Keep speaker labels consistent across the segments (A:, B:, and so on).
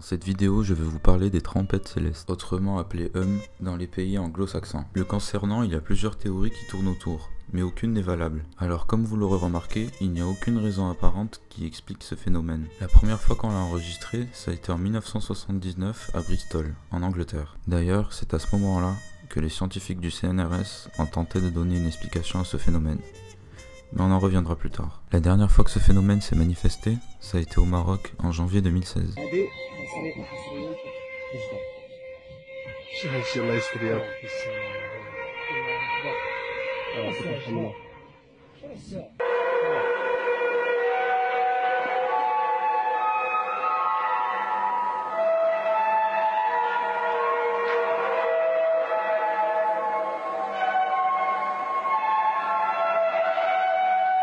A: cette vidéo, je vais vous parler des trompettes célestes, autrement appelées dans les pays anglo-saxons. Le concernant, il y a plusieurs théories qui tournent autour, mais aucune n'est valable. Alors comme vous l'aurez remarqué, il n'y a aucune raison apparente qui explique ce phénomène. La première fois qu'on l'a enregistré, ça a été en 1979 à Bristol, en Angleterre. D'ailleurs, c'est à ce moment-là que les scientifiques du CNRS ont tenté de donner une explication à ce phénomène. Mais on en reviendra plus tard. La dernière fois que ce phénomène s'est manifesté, ça a été au Maroc en janvier 2016.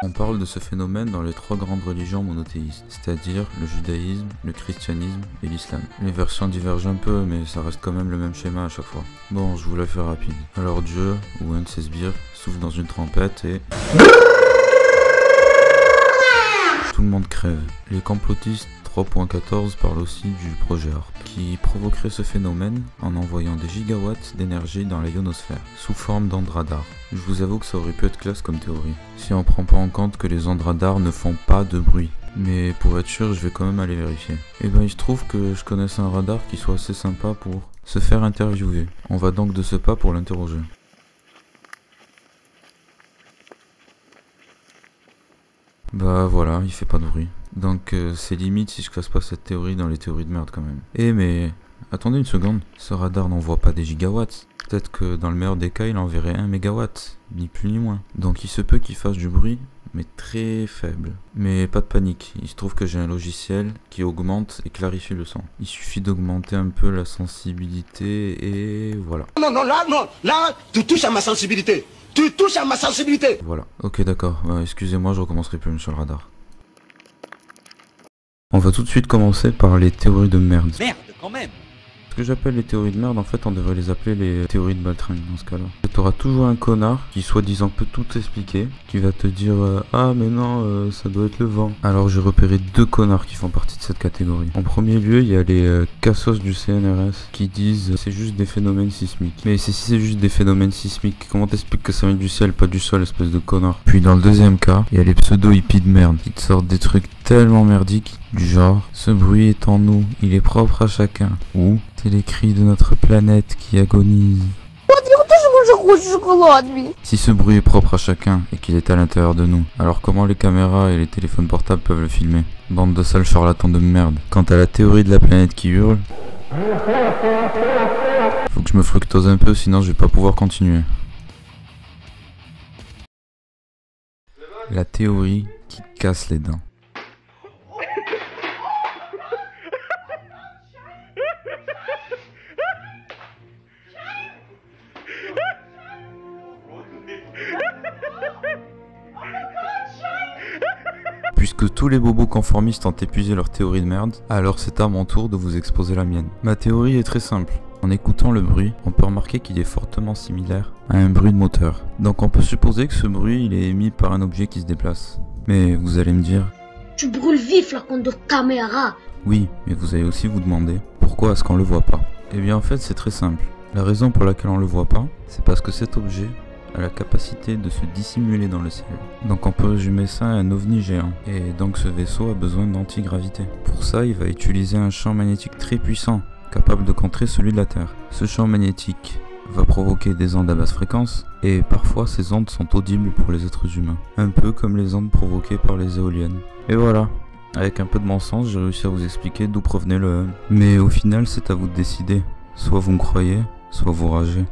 A: On parle de ce phénomène dans les trois grandes religions monothéistes, c'est-à-dire le judaïsme, le christianisme et l'islam. Les versions divergent un peu, mais ça reste quand même le même schéma à chaque fois. Bon, je vous la fais rapide. Alors Dieu, ou un de ses sbires, souffle dans une trompette et... tout le monde crève. Les complotistes 3.14 parlent aussi du projet HAARP, qui provoquerait ce phénomène en envoyant des gigawatts d'énergie dans la ionosphère, sous forme d'ondes radar. Je vous avoue que ça aurait pu être classe comme théorie, si on prend pas en compte que les ondes radar ne font pas de bruit. Mais pour être sûr, je vais quand même aller vérifier. Et ben il se trouve que je connaissais un radar qui soit assez sympa pour se faire interviewer. On va donc de ce pas pour l'interroger. Bah voilà, il fait pas de bruit. Donc c'est limite si je classe pas cette théorie dans les théories de merde quand même. Eh mais attendez une seconde, ce radar n'envoie pas des gigawatts. Peut-être que dans le meilleur des cas il enverrait 1 mégawatt, ni plus ni moins. Donc il se peut qu'il fasse du bruit, mais très faible. Mais pas de panique, il se trouve que j'ai un logiciel qui augmente et clarifie le son. Il suffit d'augmenter un peu la sensibilité et voilà.
B: Là, tu touches à ma sensibilité. Tu touches à ma sensibilité.
A: Voilà, ok d'accord, excusez-moi, je recommencerai plus sur le radar. On va tout de suite commencer par les théories de merde.
B: Merde, quand même.
A: Ce que j'appelle les théories de merde, en fait, on devrait les appeler les théories de baltringue dans ce cas-là. Tu auras toujours un connard qui, soi-disant, peut tout expliquer, qui va te dire ah mais non, ça doit être le vent. Alors j'ai repéré deux connards qui font partie de cette catégorie. En premier lieu, il y a les cassos du CNRS qui disent c'est juste des phénomènes sismiques. Mais si c'est juste des phénomènes sismiques, comment t'expliques que ça vient du ciel, pas du sol, espèce de connard? Puis dans le deuxième cas, il y a les pseudo-hippies de merde qui te sortent des trucs tellement merdiques, du genre ce bruit est en nous, il est propre à chacun, ou c'est les cris de notre planète qui agonisent. Si ce bruit est propre à chacun et qu'il est à l'intérieur de nous, alors comment les caméras et les téléphones portables peuvent le filmer? Bande de sales charlatans de merde. Quant à la théorie de la planète qui hurle, faut que je me fructose un peu sinon je vais pas pouvoir continuer. La théorie qui casse les dents. Puisque tous les bobos conformistes ont épuisé leur théorie de merde, alors c'est à mon tour de vous exposer la mienne. Ma théorie est très simple. En écoutant le bruit, on peut remarquer qu'il est fortement similaire à un bruit de moteur. Donc on peut supposer que ce bruit il est émis par un objet qui se déplace. Mais vous allez me dire...
C: Tu brûles vif la compte de caméra.
A: Oui, mais vous allez aussi vous demander pourquoi est-ce qu'on le voit pas? Eh bien en fait c'est très simple. La raison pour laquelle on le voit pas, c'est parce que cet objet a la capacité de se dissimuler dans le ciel. Donc on peut résumer ça à un ovni géant. Et donc ce vaisseau a besoin d'antigravité. Pour ça, il va utiliser un champ magnétique très puissant, capable de contrer celui de la Terre. Ce champ magnétique va provoquer des ondes à basse fréquence, et parfois ces ondes sont audibles pour les êtres humains. Un peu comme les ondes provoquées par les éoliennes. Et voilà. Avec un peu de bon sens, j'ai réussi à vous expliquer d'où provenait le... Mais au final, c'est à vous de décider. Soit vous me croyez, soit vous ragez.